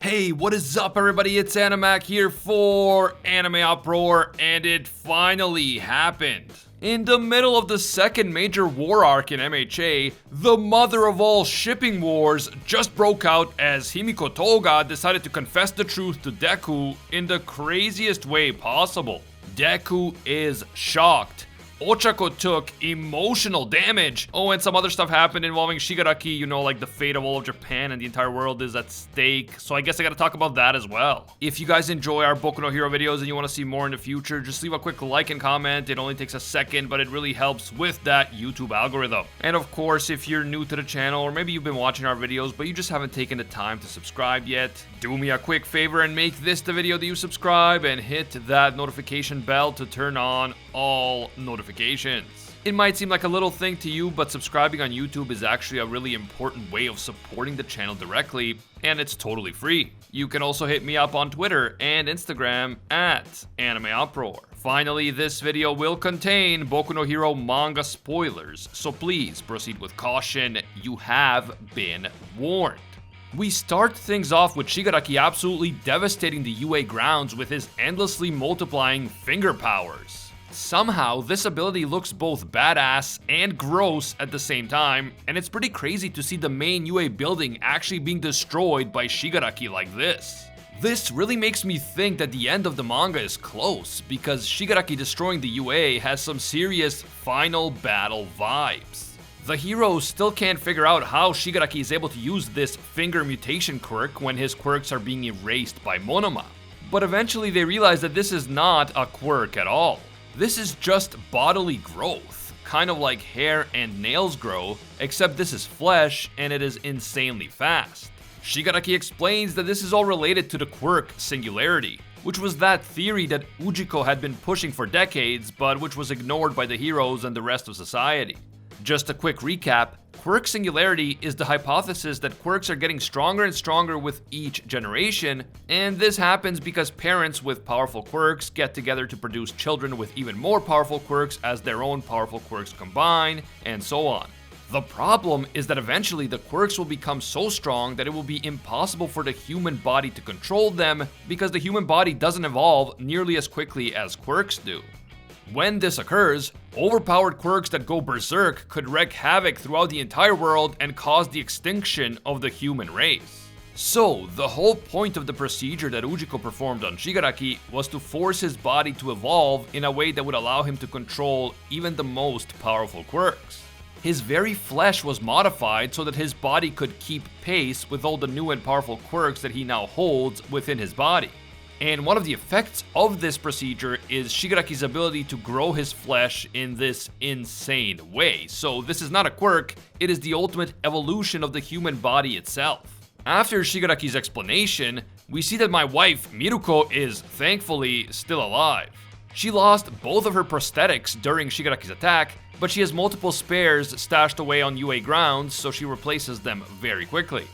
Hey, what is up everybody? It's Animac here for AnimeUproar, and it finally happened. In the middle of the second major war arc in MHA, the mother of all shipping wars just broke out as Himiko Toga decided to confess the truth to Deku in the craziest way possible. Deku is shocked. Ochaco took emotional damage. Oh, and some other stuff happened involving Shigaraki, you know, like the fate of all of Japan and the entire world is at stake. So I guess I gotta talk about that as well. If you guys enjoy our Boku no Hero videos and you want to see more in the future, just leave a quick like and comment. It only takes a second, but it really helps with that YouTube algorithm. And of course, if you're new to the channel, or maybe you've been watching our videos, but you just haven't taken the time to subscribe yet, do me a quick favor and make this the video that you subscribe and hit that notification bell to turn on all notifications. It might seem like a little thing to you, but subscribing on YouTube is actually a really important way of supporting the channel directly, and it's totally free. You can also hit me up on Twitter and Instagram at AnimeUproar. Finally, this video will contain Boku no Hero manga spoilers, so please proceed with caution. You have been warned. We start things off with Shigaraki absolutely devastating the UA grounds with his endlessly multiplying finger powers. Somehow, this ability looks both badass and gross at the same time, and it's pretty crazy to see the main UA building actually being destroyed by Shigaraki like this. This really makes me think that the end of the manga is close, because Shigaraki destroying the UA has some serious final battle vibes. The heroes still can't figure out how Shigaraki is able to use this finger mutation quirk when his quirks are being erased by Monoma. But eventually they realize that this is not a quirk at all. This is just bodily growth, kind of like hair and nails grow, except this is flesh and it is insanely fast. Shigaraki explains that this is all related to the quirk singularity, which was that theory that Izuku had been pushing for decades, but which was ignored by the heroes and the rest of society. Just a quick recap, quirk singularity is the hypothesis that quirks are getting stronger and stronger with each generation, and this happens because parents with powerful quirks get together to produce children with even more powerful quirks as their own powerful quirks combine, and so on. The problem is that eventually the quirks will become so strong that it will be impossible for the human body to control them because the human body doesn't evolve nearly as quickly as quirks do. When this occurs, overpowered quirks that go berserk could wreak havoc throughout the entire world and cause the extinction of the human race. So, the whole point of the procedure that Izuku performed on Shigaraki was to force his body to evolve in a way that would allow him to control even the most powerful quirks. His very flesh was modified so that his body could keep pace with all the new and powerful quirks that he now holds within his body. And one of the effects of this procedure is Shigaraki's ability to grow his flesh in this insane way. So this is not a quirk, it is the ultimate evolution of the human body itself. After Shigaraki's explanation, we see that my wife, Miruko, is thankfully still alive. She lost both of her prosthetics during Shigaraki's attack, but she has multiple spares stashed away on UA grounds, so she replaces them very quickly.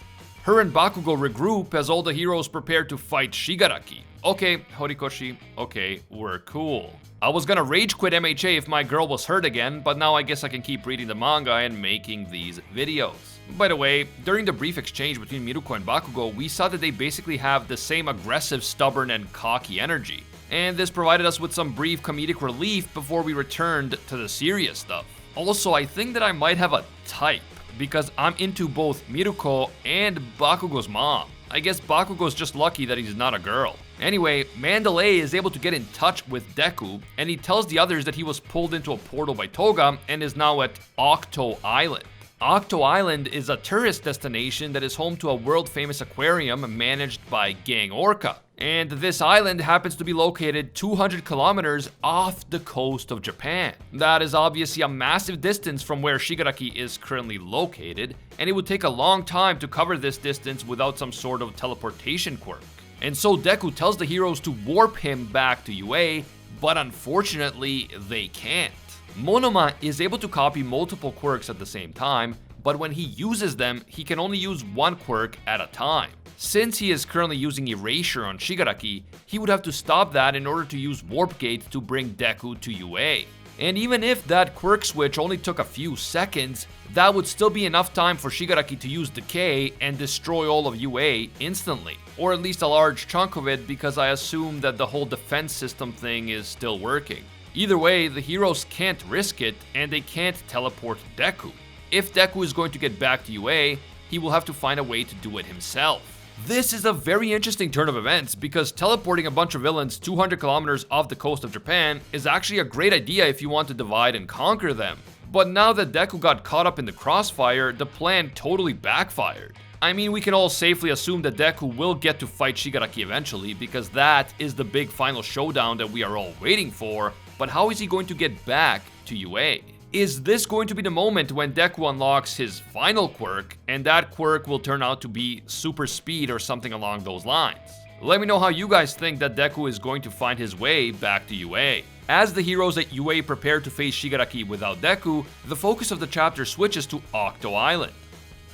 Her and Bakugo regroup as all the heroes prepare to fight Shigaraki. Okay, Horikoshi, okay, we're cool. I was gonna rage quit MHA if my girl was hurt again, but now I guess I can keep reading the manga and making these videos. By the way, during the brief exchange between Miruko and Bakugo, we saw that they basically have the same aggressive, stubborn, and cocky energy. And this provided us with some brief comedic relief before we returned to the serious stuff. Also, I think that I might have a type, because I'm into both Miruko and Bakugo's mom. I guess Bakugo's just lucky that he's not a girl. Anyway, Mandalay is able to get in touch with Deku, and he tells the others that he was pulled into a portal by Toga and is now at Octo Island. Octo Island is a tourist destination that is home to a world-famous aquarium managed by Gang Orca. And this island happens to be located 200 kilometers off the coast of Japan. That is obviously a massive distance from where Shigaraki is currently located, and it would take a long time to cover this distance without some sort of teleportation quirk. And so Deku tells the heroes to warp him back to UA, but unfortunately they can't. Monoma is able to copy multiple quirks at the same time, but when he uses them, he can only use one quirk at a time. Since he is currently using Erasure on Shigaraki, he would have to stop that in order to use Warp Gate to bring Deku to UA. And even if that quirk switch only took a few seconds, that would still be enough time for Shigaraki to use Decay and destroy all of UA instantly. Or at least a large chunk of it, because I assume that the whole defense system thing is still working. Either way, the heroes can't risk it, and they can't teleport Deku. If Deku is going to get back to UA, he will have to find a way to do it himself. This is a very interesting turn of events, because teleporting a bunch of villains 200 kilometers off the coast of Japan is actually a great idea if you want to divide and conquer them. But now that Deku got caught up in the crossfire, the plan totally backfired. I mean, we can all safely assume that Deku will get to fight Shigaraki eventually, because that is the big final showdown that we are all waiting for, but how is he going to get back to UA? Is this going to be the moment when Deku unlocks his final quirk, and that quirk will turn out to be super speed or something along those lines? Let me know how you guys think that Deku is going to find his way back to UA. As the heroes at UA prepare to face Shigaraki without Deku, the focus of the chapter switches to Octo Island.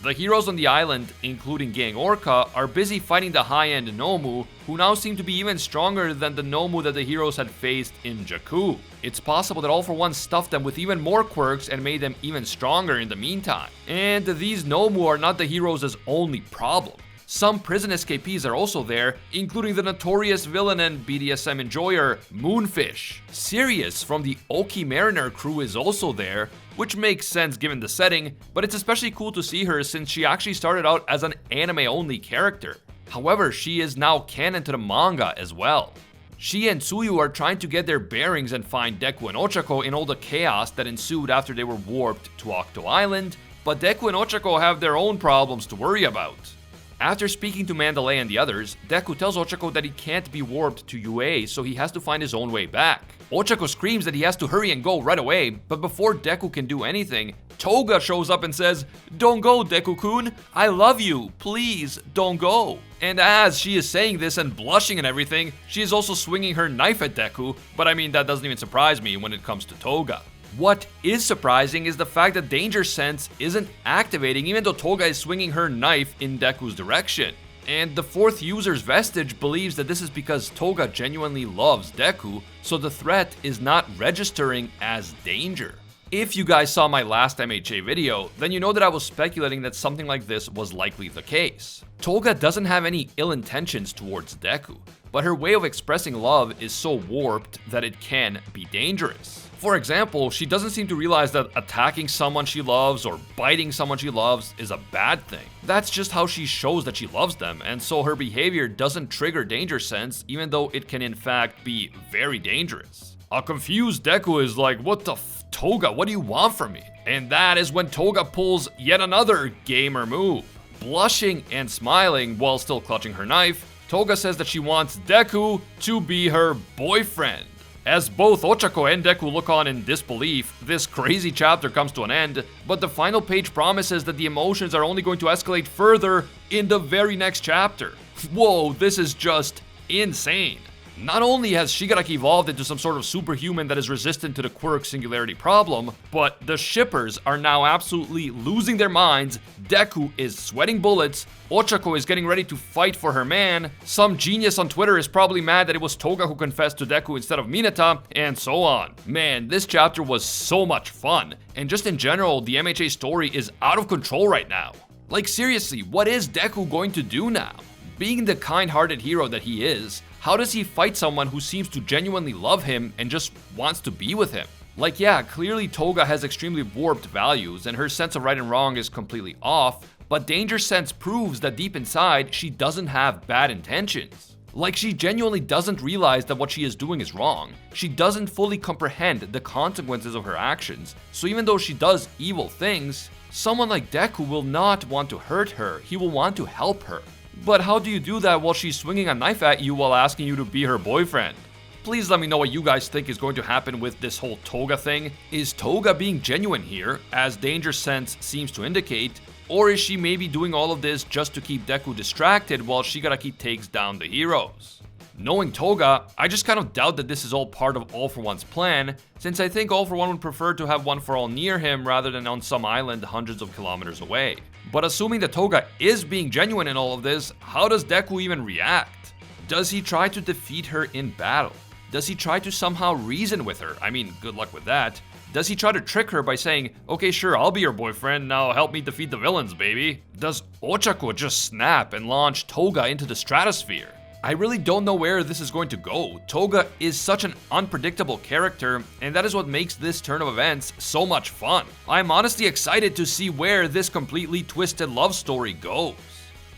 The heroes on the island, including Gang Orca, are busy fighting the high-end Nomu, who now seem to be even stronger than the Nomu that the heroes had faced in Jakku. It's possible that All For One stuffed them with even more quirks and made them even stronger in the meantime. And these Nomu are not the heroes' only problem. Some prison escapees are also there, including the notorious villain and BDSM enjoyer, Moonfish. Sirius from the Oki Mariner crew is also there, which makes sense given the setting, but it's especially cool to see her since she actually started out as an anime-only character. However, she is now canon to the manga as well. She and Tsuyu are trying to get their bearings and find Deku and Ochaco in all the chaos that ensued after they were warped to Octo Island, but Deku and Ochaco have their own problems to worry about. After speaking to Mandalay and the others, Deku tells Ochaco that he can't be warped to UA, so he has to find his own way back. Ochaco screams that he has to hurry and go right away, but before Deku can do anything, Toga shows up and says, "Don't go, Deku-kun, I love you, please, don't go." And as she is saying this and blushing and everything, she is also swinging her knife at Deku, but I mean that doesn't even surprise me when it comes to Toga. What is surprising is the fact that Danger Sense isn't activating even though Toga is swinging her knife in Deku's direction. And the fourth user's vestige believes that this is because Toga genuinely loves Deku, so the threat is not registering as danger. If you guys saw my last MHA video, then you know that I was speculating that something like this was likely the case. Toga doesn't have any ill intentions towards Deku, but her way of expressing love is so warped that it can be dangerous. For example, she doesn't seem to realize that attacking someone she loves or biting someone she loves is a bad thing. That's just how she shows that she loves them, and so her behavior doesn't trigger danger sense, even though it can in fact be very dangerous. A confused Deku is like, "What the Toga, what do you want from me?" And that is when Toga pulls yet another gamer move. Blushing and smiling while still clutching her knife, Toga says that she wants Deku to be her boyfriend. As both Ochaco and Deku look on in disbelief, this crazy chapter comes to an end, but the final page promises that the emotions are only going to escalate further in the very next chapter. Whoa, this is just insane. Not only has Shigaraki evolved into some sort of superhuman that is resistant to the quirk singularity problem, but the shippers are now absolutely losing their minds, Deku is sweating bullets, Ochaco is getting ready to fight for her man, some genius on Twitter is probably mad that it was Toga who confessed to Deku instead of Mineta, and so on. Man, this chapter was so much fun, and just in general, the MHA story is out of control right now. Like seriously, what is Deku going to do now? Being the kind-hearted hero that he is, how does he fight someone who seems to genuinely love him and just wants to be with him? Like yeah, clearly Toga has extremely warped values and her sense of right and wrong is completely off, but Danger Sense proves that deep inside she doesn't have bad intentions. Like she genuinely doesn't realize that what she is doing is wrong. She doesn't fully comprehend the consequences of her actions, so even though she does evil things, someone like Deku will not want to hurt her, he will want to help her. But how do you do that while she's swinging a knife at you while asking you to be her boyfriend? Please let me know what you guys think is going to happen with this whole Toga thing. Is Toga being genuine here, as Danger Sense seems to indicate, or is she maybe doing all of this just to keep Deku distracted while Shigaraki takes down the heroes? Knowing Toga, I just kind of doubt that this is all part of All For One's plan, since I think All For One would prefer to have One For All near him rather than on some island hundreds of kilometers away. But assuming that Toga is being genuine in all of this, how does Deku even react? Does he try to defeat her in battle? Does he try to somehow reason with her? I mean, good luck with that. Does he try to trick her by saying, okay, sure, I'll be your boyfriend, now help me defeat the villains, baby? Does Ochaco just snap and launch Toga into the stratosphere? I really don't know where this is going to go. Toga is such an unpredictable character, and that is what makes this turn of events so much fun. I'm honestly excited to see where this completely twisted love story goes.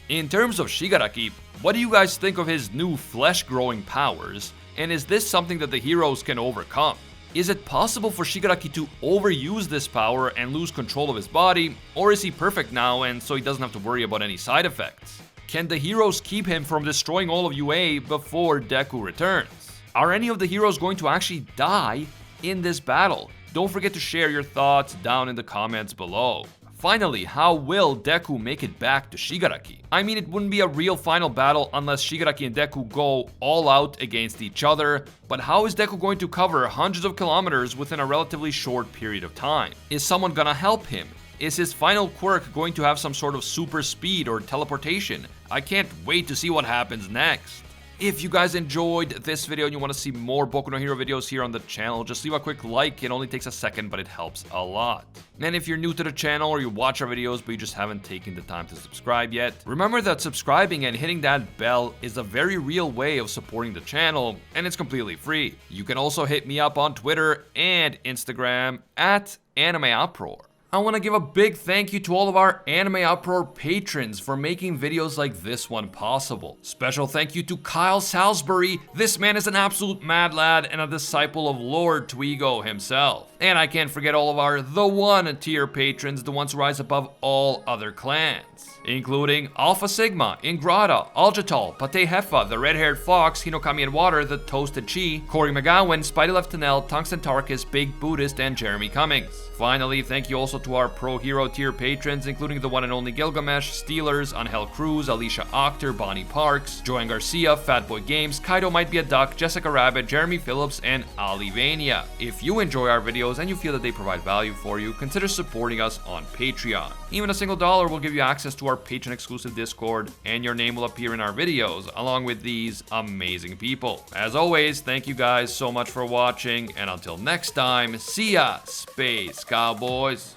In terms of Shigaraki, what do you guys think of his new flesh-growing powers, and is this something that the heroes can overcome? Is it possible for Shigaraki to overuse this power and lose control of his body, or is he perfect now and so he doesn't have to worry about any side effects? Can the heroes keep him from destroying all of UA before Deku returns? Are any of the heroes going to actually die in this battle? Don't forget to share your thoughts down in the comments below. Finally, how will Deku make it back to Shigaraki? I mean, it wouldn't be a real final battle unless Shigaraki and Deku go all out against each other, but how is Deku going to cover hundreds of kilometers within a relatively short period of time? Is someone gonna help him? Is his final quirk going to have some sort of super speed or teleportation? I can't wait to see what happens next. If you guys enjoyed this video and you want to see more Boku no Hero videos here on the channel, just leave a quick like. It only takes a second, but it helps a lot. And if you're new to the channel or you watch our videos but you just haven't taken the time to subscribe yet, remember that subscribing and hitting that bell is a very real way of supporting the channel, and it's completely free. You can also hit me up on Twitter and Instagram at AnimeUproar. I want to give a big thank you to all of our AnimeUproar patrons for making videos like this one possible. Special thank you to Kyle Salisbury. This man is an absolute mad lad and a disciple of Lord Twigo himself. And I can't forget all of our The One tier patrons, the ones who rise above all other clans, including Alpha Sigma, Ingrata, Aljatal, Pate Hefa, the Red-Haired Fox, Hinokami and Water, the Toasted Chi, Corey McGowan, Spidey Leftanel, Tungsten Tarkus, Big Buddhist, and Jeremy Cummings. Finally, thank you also to our Pro Hero tier patrons, including the one and only Gilgamesh, Steelers, Angel Cruz, Alicia Octor, Bonnie Parks, Joanne Garcia, Fatboy Games, Kaido Might Be a Duck, Jessica Rabbit, Jeremy Phillips, and Olivania. If you enjoy our videos and you feel that they provide value for you, consider supporting us on Patreon. Even a single dollar will give you access to our patron exclusive Discord, and your name will appear in our videos, along with these amazing people. As always, thank you guys so much for watching, and until next time, see ya, Space Cowboys.